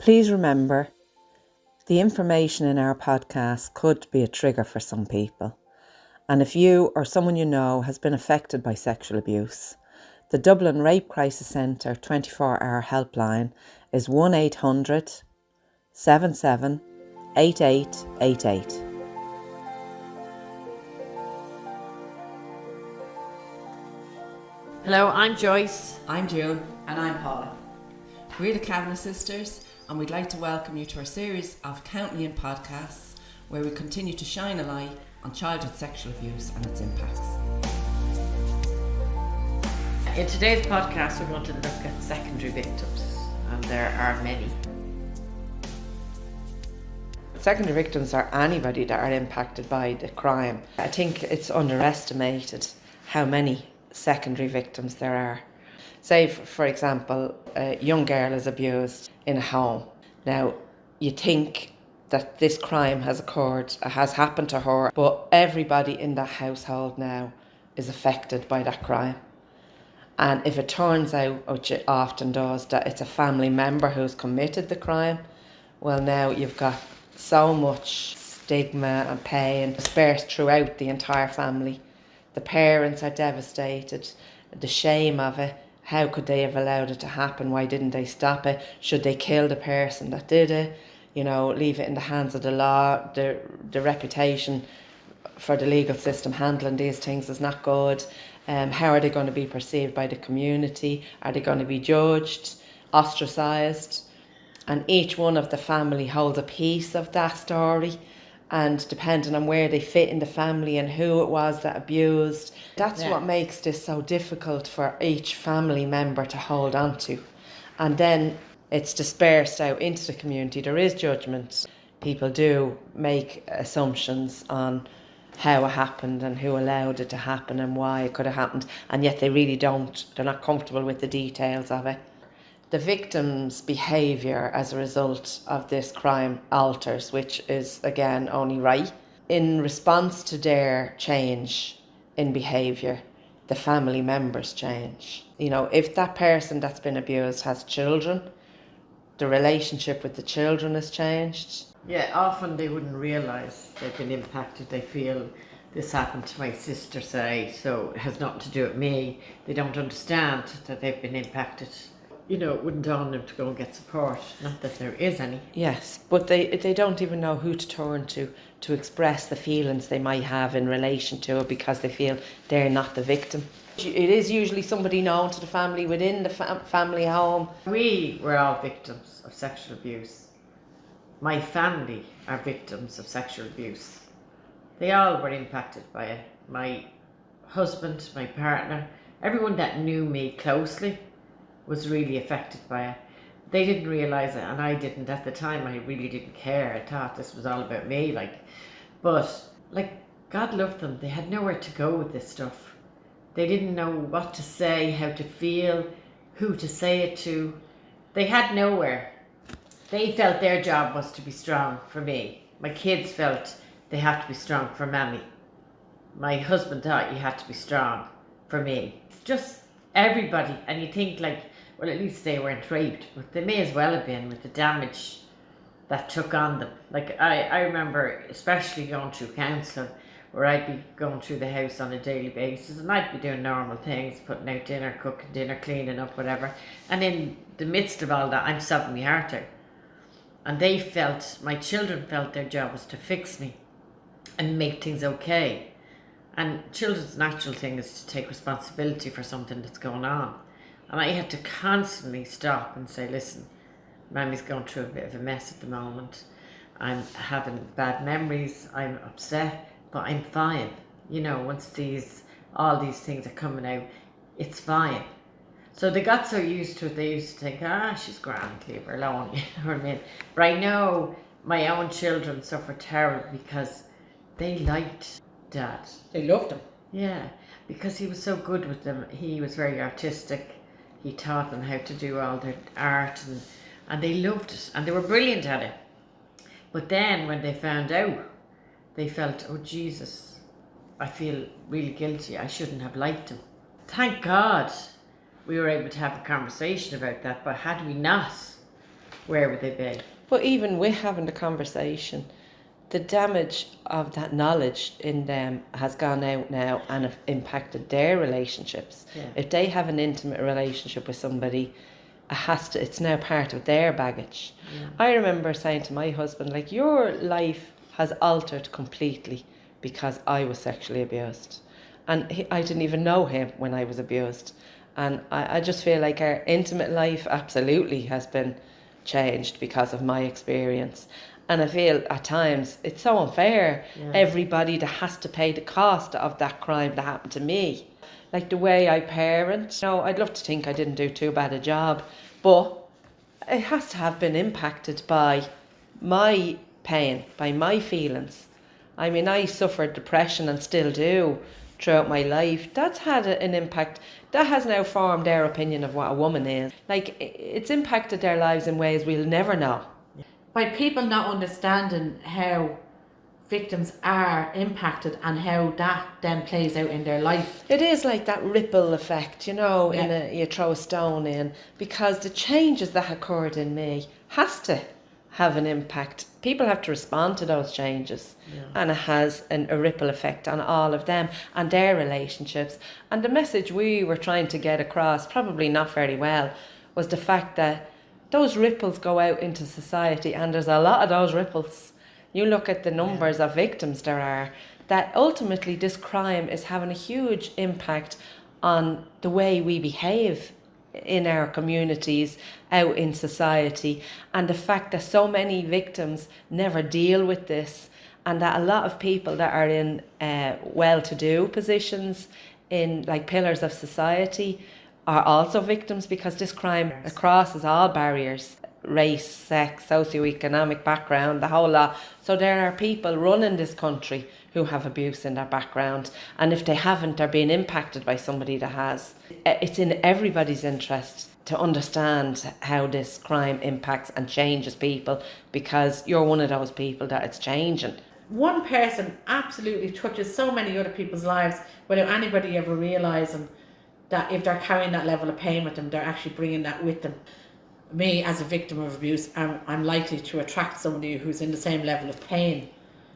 Please remember, the information in our podcast could be a trigger for some people. And if you or someone you know has been affected by sexual abuse, the Dublin Rape Crisis Centre 24-hour helpline is 1800 77 8888. Hello, I'm Joyce. I'm June. And I'm Paula. We're the Kavanagh sisters, and we'd like to welcome you to our series of County In podcasts, where we continue to shine a light on childhood sexual abuse and its impacts. In today's podcast, we're going to look at secondary victims, and there are many. Secondary victims are anybody that are impacted by the crime. I think it's underestimated how many secondary victims there are. Say, for example, a young girl is abused in a home. Now, you think that this crime has occurred, has happened to her, but everybody in that household now is affected by that crime. And if it turns out, which it often does, that it's a family member who's committed the crime, well, now you've got so much stigma and pain dispersed throughout the entire family. The parents are devastated, the shame of it. How could they have allowed it to happen? Why didn't they stop it? Should they kill the person that did it? You know, leave it in the hands of the law. The reputation for the legal system handling these things is not good. How are they going to be perceived by the community? Are they going to be judged, ostracised? And each one of the family holds a piece of that story. And depending on where they fit in the family and who it was that abused, that's what makes this so difficult for each family member to hold on to. And then it's dispersed out into the community. There is judgment. People do make assumptions on how it happened and who allowed it to happen and why it could have happened, and yet they really don't. They're not comfortable with the details of it. The victim's behaviour as a result of this crime alters, which is, again, only right. In response to their change in behaviour, the family members change. You know, if that person that's been abused has children, the relationship with the children has changed. Yeah, often they wouldn't realise they've been impacted. They feel this happened to my sister, say, so it has nothing to do with me. They don't understand that they've been impacted. You know, it wouldn't dawn them to go and get support, not that there is any. Yes, but they don't even know who to turn to express the feelings they might have in relation to it, because they feel they're not the victim. It is usually somebody known to the family within the family home. We were all victims of sexual abuse. My family are victims of sexual abuse. They all were impacted by it. My husband, my partner, everyone that knew me closely was really affected by it. They didn't realise it, and I didn't at the time. I really didn't care. I thought this was all about me, but God loved them. They had nowhere to go with this stuff. They didn't know what to say, how to feel, who to say it to. They had nowhere. They felt their job was to be strong for me. My kids felt they had to be strong for Mammy. My husband thought you had to be strong for me. It's just everybody, and you think well, at least they weren't raped, but they may as well have been with the damage that took on them. I remember especially going through council, where I'd be going through the house on a daily basis, and I'd be doing normal things, putting out dinner, cooking dinner, cleaning up, whatever. And in the midst of all that, I'm sobbing my heart out. And my children felt their job was to fix me and make things okay. And children's natural thing is to take responsibility for something that's going on. And I had to constantly stop and say, listen, Mammy's going through a bit of a mess at the moment. I'm having bad memories. I'm upset, but I'm fine. You know, once all these things are coming out, it's fine. So they got so used to it, they used to think, she's grand, leave her alone. You know what I mean? But I know my own children suffered terribly because they liked Dad. They loved him. Yeah, because he was so good with them. He was very artistic. He taught them how to do all their art, and they loved it, and they were brilliant at it. But then when they found out, they felt, oh Jesus, I feel really guilty. I shouldn't have liked him. Thank God we were able to have a conversation about that, but had we not, where would they be? But even with having the conversation, the damage of that knowledge in them has gone out now and have impacted their relationships. Yeah. If they have an intimate relationship with somebody, it's now part of their baggage. Yeah. I remember saying to my husband, like, your life has altered completely because I was sexually abused. And I didn't even know him when I was abused. And I just feel like our intimate life absolutely has been changed because of my experience. And I feel at times it's so unfair. Yeah. Everybody that has to pay the cost of that crime that happened to me. Like the way I parent. I'd love to think I didn't do too bad a job, but it has to have been impacted by my pain, by my feelings. I mean, I suffered depression and still do throughout my life. That's had an impact. That has now formed their opinion of what a woman is. Like, it's impacted their lives in ways we'll never know. By people not understanding how victims are impacted and how that then plays out in their life. It is like that ripple effect, you throw a stone in, because the changes that occurred in me has to have an impact. People have to respond to those changes, and it has a ripple effect on all of them and their relationships. And the message we were trying to get across, probably not very well, was the fact that those ripples go out into society, and there's a lot of those ripples. You look at the numbers of victims there are, that ultimately this crime is having a huge impact on the way we behave in our communities, out in society, and the fact that so many victims never deal with this, and that a lot of people that are in well-to-do positions, in like pillars of society, are also victims, because this crime crosses all barriers: race, sex, socioeconomic background, the whole lot. So there are people running this country who have abuse in their background, and if they haven't, they're being impacted by somebody that has. It's in everybody's interest to understand how this crime impacts and changes people, because you're one of those people that it's changing. One person absolutely touches so many other people's lives without anybody ever realising that if they're carrying that level of pain with them, they're actually bringing that with them. Me, as a victim of abuse, I'm likely to attract somebody who's in the same level of pain,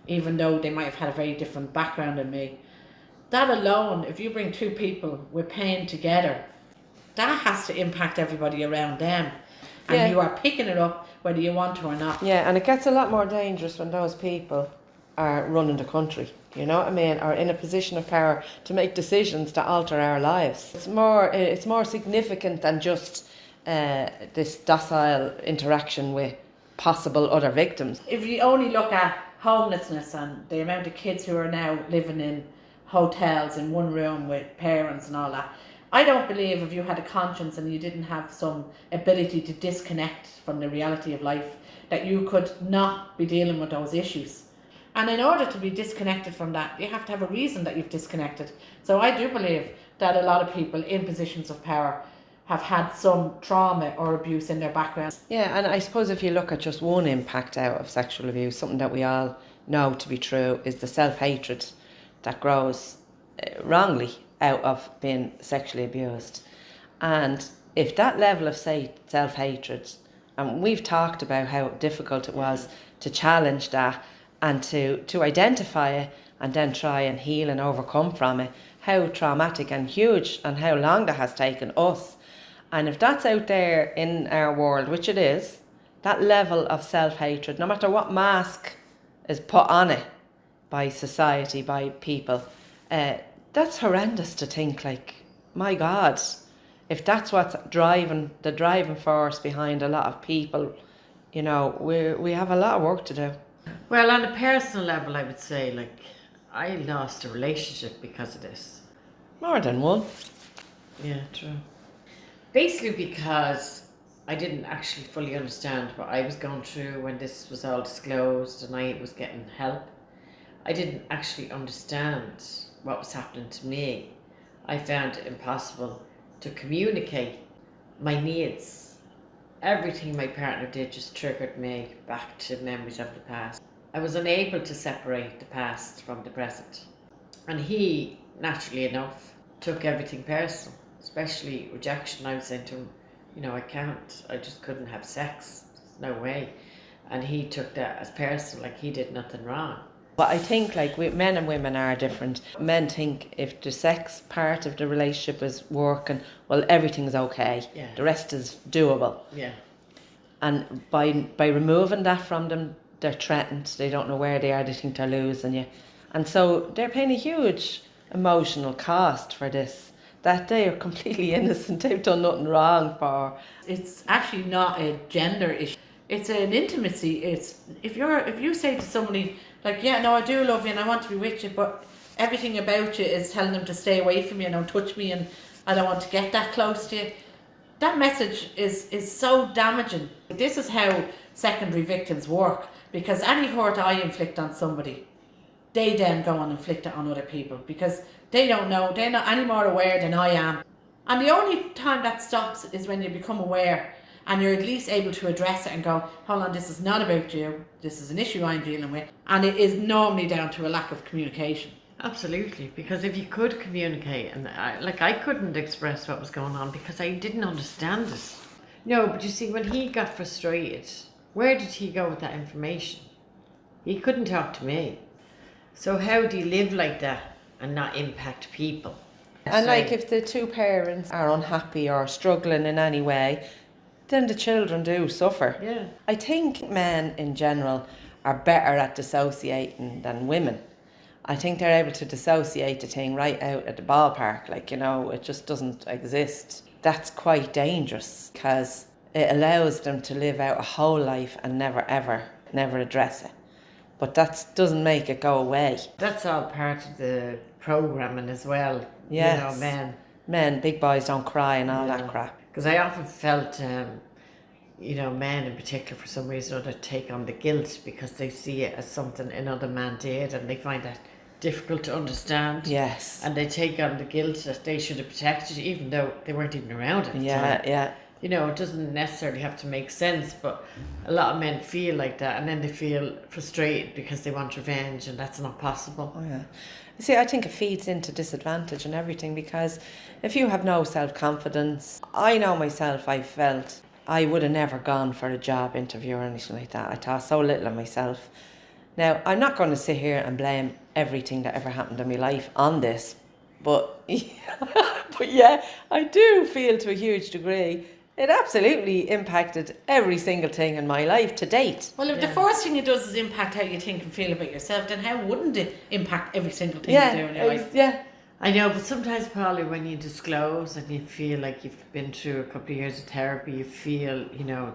even though they might have had a very different background than me. That alone, if you bring two people with pain together, that has to impact everybody around them. And you are picking it up whether you want to or not. Yeah, and it gets a lot more dangerous when those people are running the country, you know what I mean, or in a position of power to make decisions that alter our lives. It's more significant than just this docile interaction with possible other victims. If you only look at homelessness and the amount of kids who are now living in hotels in one room with parents and all that, I don't believe if you had a conscience and you didn't have some ability to disconnect from the reality of life, that you could not be dealing with those issues. And in order to be disconnected from that, you have to have a reason that you've disconnected. So I do believe that a lot of people in positions of power have had some trauma or abuse in their background. Yeah, and I suppose if you look at just one impact out of sexual abuse, something that we all know to be true, is the self-hatred that grows wrongly out of being sexually abused. And if that level of self-hatred, and we've talked about how difficult it was to challenge that and to identify it and then try and heal and overcome from it, how traumatic and huge and how long that has taken us. And if that's out there in our world, which it is, that level of self-hatred, no matter what mask is put on it by society, by people, that's horrendous to think, like, my God, if that's what's the driving force behind a lot of people, you know, we have a lot of work to do. Well, on a personal level, I would say, like, I lost a relationship because of this. More than one. Yeah, true. Basically because I didn't actually fully understand what I was going through when this was all disclosed and I was getting help. I didn't actually understand what was happening to me. I found it impossible to communicate my needs. Everything my partner did just triggered me back to memories of the past. I was unable to separate the past from the present. And he, naturally enough, took everything personal, especially rejection. I was saying to him, you know, I just couldn't have sex. no way. And he took that as personal, like he did nothing wrong. But I think like men and women are different. Men think if the sex part of the relationship is working, well, everything's okay. Yeah. The rest is doable. Yeah. And by removing that from them, they're threatened. They don't know where they are. They think they're losing you. And so they're paying a huge emotional cost for this, that they are completely innocent. They've done nothing wrong for. It's actually not a gender issue. It's an intimacy. It's if you say to somebody like, yeah, no, I do love you and I want to be with you, but everything about you is telling them to stay away from you and don't touch me and I don't want to get that close to you. That message is so damaging. This is how secondary victims work, because any hurt I inflict on somebody, they then go and inflict it on other people because they don't know, they're not any more aware than I am. And the only time that stops is when you become aware and you're at least able to address it and go, hold on, this is not about you, this is an issue I'm dealing with. And it is normally down to a lack of communication. Absolutely, because if you could communicate, and I couldn't express what was going on because I didn't understand it. No, but you see, when he got frustrated, where did he go with that information? He couldn't talk to me. So how do you live like that and not impact people? And like if the two parents are unhappy or struggling in any way, then the children do suffer. Yeah. I think men in general are better at dissociating than women. I think they're able to dissociate the thing right out at the ballpark, like, you know, it just doesn't exist. That's quite dangerous because it allows them to live out a whole life and never address it. But that doesn't make it go away. That's all part of the programming as well. Yes. You know, Men, big boys don't cry and all that crap. Because I often felt, men in particular, for some reason or other, take on the guilt because they see it as something another man did and they find that difficult to understand. Yes. And they take on the guilt that they should have protected you, even though they weren't even around at the time. Yeah. You know, it doesn't necessarily have to make sense, but a lot of men feel like that and then they feel frustrated because they want revenge and that's not possible. Oh, yeah. You see, I think it feeds into disadvantage and everything because if you have no self-confidence, I know myself, I felt I would have never gone for a job interview or anything like that. I thought so little of myself. Now, I'm not going to sit here and blame everything that ever happened in my life on this, but yeah, I do feel to a huge degree it absolutely impacted every single thing in my life to date. Well, if the first thing it does is impact how you think and feel about yourself, then how wouldn't it impact every single thing you do in your life? Yeah. I know, but sometimes, Polly, when you disclose and you feel like you've been through a couple of years of therapy, you feel,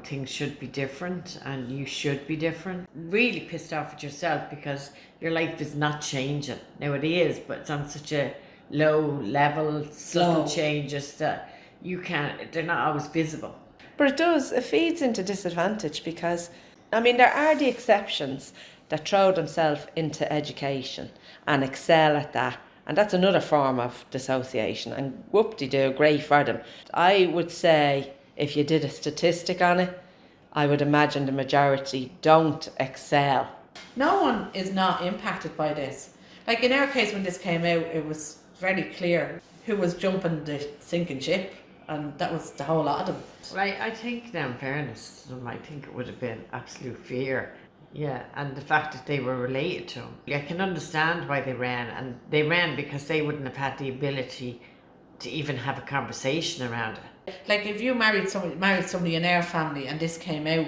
things should be different and you should be different. Really pissed off at yourself because your life is not changing. Now it is, but it's on such a low level, subtle changes that they're not always visible. But it feeds into disadvantage because, there are the exceptions that throw themselves into education and excel at that. And that's another form of dissociation. And whoop-de-doo, great for them. I would say, if you did a statistic on it, I would imagine the majority don't excel. No one is not impacted by this. Like in our case, when this came out, it was very clear who was jumping the sinking ship. And that was the whole lot of them. Right, I think now, in fairness to them, I think it would have been absolute fear. Yeah, and the fact that they were related to him. I can understand why they ran, and they ran because they wouldn't have had the ability to even have a conversation around it. Like if you married somebody in our family and this came out,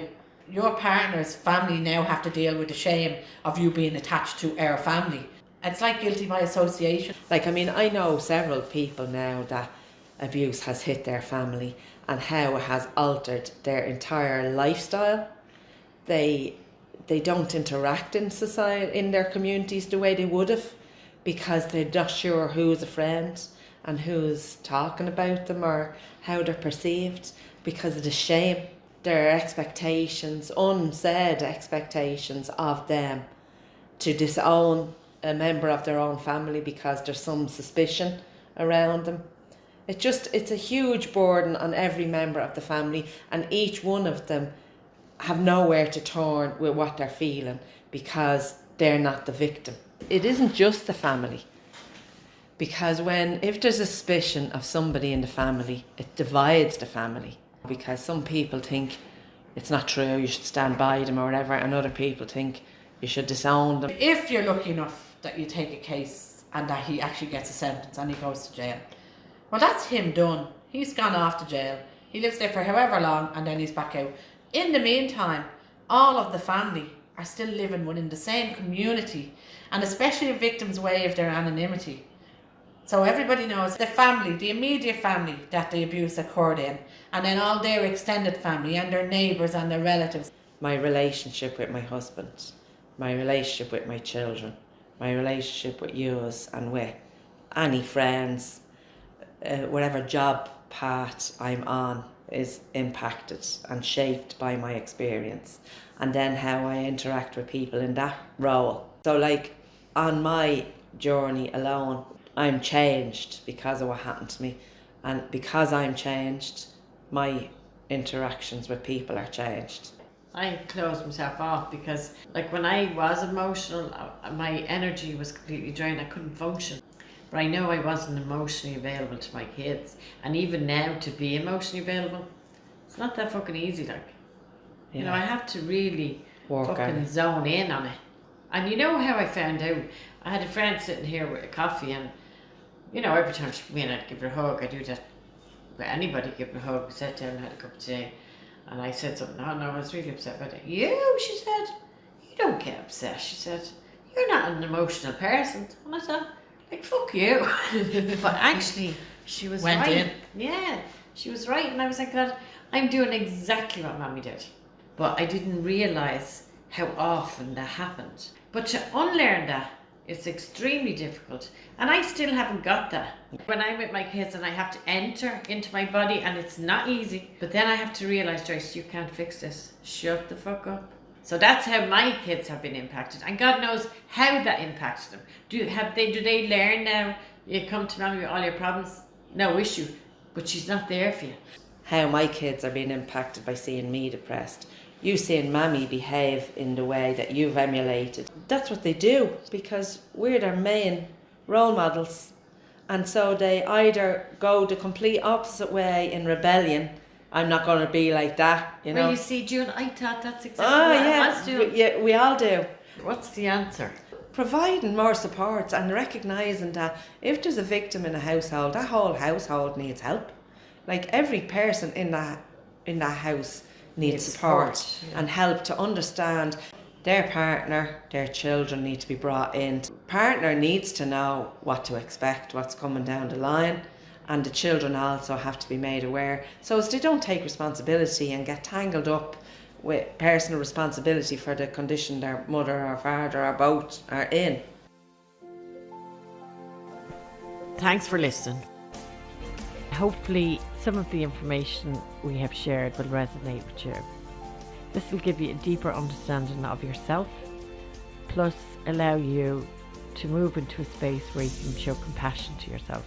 your partner's family now have to deal with the shame of you being attached to our family. It's like guilty by association. I know several people now that abuse has hit their family and how it has altered their entire lifestyle. They don't interact in society, in their communities the way they would have because they're not sure who's a friend and who's talking about them or how they're perceived because of the shame. There are expectations, unsaid expectations of them to disown a member of their own family because there's some suspicion around them. It's a huge burden on every member of the family, and each one of them have nowhere to turn with what they're feeling because they're not the victim. It isn't just the family, because if there's a suspicion of somebody in the family, it divides the family because some people think, it's not true, you should stand by them or whatever, and other people think you should disown them. If you're lucky enough that you take a case and that he actually gets a sentence and he goes to jail, well, that's him done. He's gone off to jail. He lives there for however long and then he's back out. In the meantime, all of the family are still living within the same community, and especially if victims waive their anonymity. So everybody knows the family, the immediate family that the abuse occurred in, and then all their extended family and their neighbours and their relatives. My relationship with my husband, my relationship with my children, my relationship with yous and with any friends, whatever job path I'm on is impacted and shaped by my experience, and then how I interact with people in that role. So like on my journey alone, I'm changed because of what happened to me, and because I'm changed, my interactions with people are changed. I closed myself off because, like, when I was emotional, my energy was completely drained. I couldn't function. But I know I wasn't emotionally available to my kids. And even now, to be emotionally available, it's not that fucking easy, like. Yeah. You know, I have to really Work fucking zone in on it. And you know how I found out? I had a friend sitting here with a coffee, and, you know, every time she came in, I'd give her a hug. I do that with anybody, give her a hug. We sat down and had a cup of tea. And I said something, oh no, I was really upset about it. You, she said, you don't get upset. She said, you're not an emotional person. And I said, like, fuck you. But actually, she was Went right. in. Yeah, she was right. And I was like, God, I'm doing exactly what Mommy did. But I didn't realise how often that happened. But to unlearn that, it's extremely difficult. And I still haven't got that. When I'm with my kids and I have to enter into my body, and it's not easy, but then I have to realise, Joyce, you can't fix this. Shut the fuck up. So that's how my kids have been impacted. And God knows how that impacted them. Do they learn now? You come to Mommy with all your problems, no issue, but she's not there for you. How my kids are being impacted by seeing me depressed. You seeing Mammy behave in the way that you've emulated. That's what they do, because we're their main role models. And so they either go the complete opposite way in rebellion. I'm not going to be like that, you know. Well, you see, June, I thought that's exactly what I was doing. Yeah, we all do. What's the answer? Providing more support and recognising that if there's a victim in a household, that whole household needs help. Like, every person in that house needs support and help to understand their partner, their children need to be brought in. Partner needs to know what to expect, what's coming down the line, and the children also have to be made aware, so as they don't take responsibility and get tangled up with personal responsibility for the condition their mother or father or both are in. Thanks for listening. Hopefully some of the information we have shared will resonate with you. This will give you a deeper understanding of yourself, plus allow you to move into a space where you can show compassion to yourself.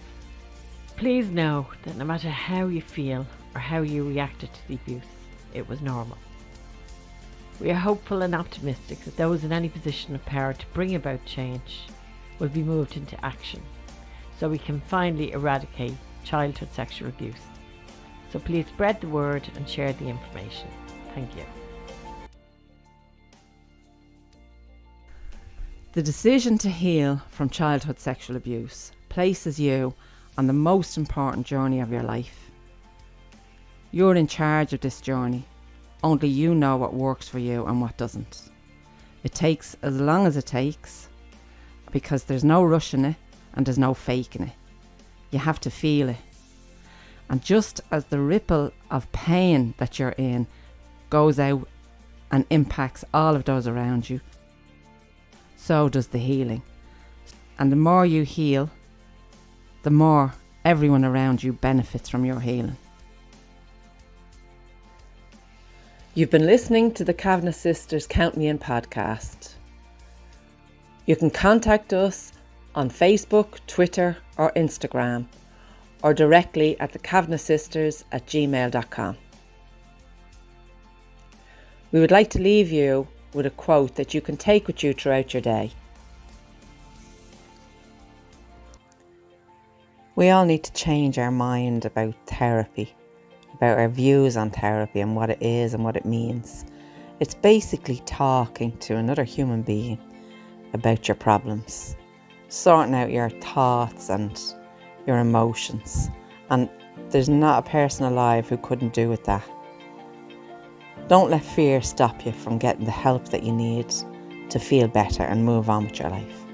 Please know that no matter how you feel or how you reacted to the abuse, it was normal. We are hopeful and optimistic that those in any position of power to bring about change will be moved into action, so we can finally eradicate childhood sexual abuse. So please spread the word and share the information. Thank you. The decision to heal from childhood sexual abuse places you on the most important journey of your life. You're in charge of this journey. Only you know what works for you and what doesn't. It takes as long as it takes, because there's no rush in it and there's no faking it. You have to feel it. And just as the ripple of pain that you're in goes out and impacts all of those around you, so does the healing. And the more you heal, the more everyone around you benefits from your healing. You've been listening to the Kavanagh Sisters Count Me In podcast. You can contact us on Facebook, Twitter or Instagram, or directly at thekavanaghsisters@gmail.com. We would like to leave you with a quote that you can take with you throughout your day. We all need to change our mind about therapy, about our views on therapy and what it is and what it means. It's basically talking to another human being about your problems, sorting out your thoughts and your emotions. And there's not a person alive who couldn't do with that. Don't let fear stop you from getting the help that you need to feel better and move on with your life.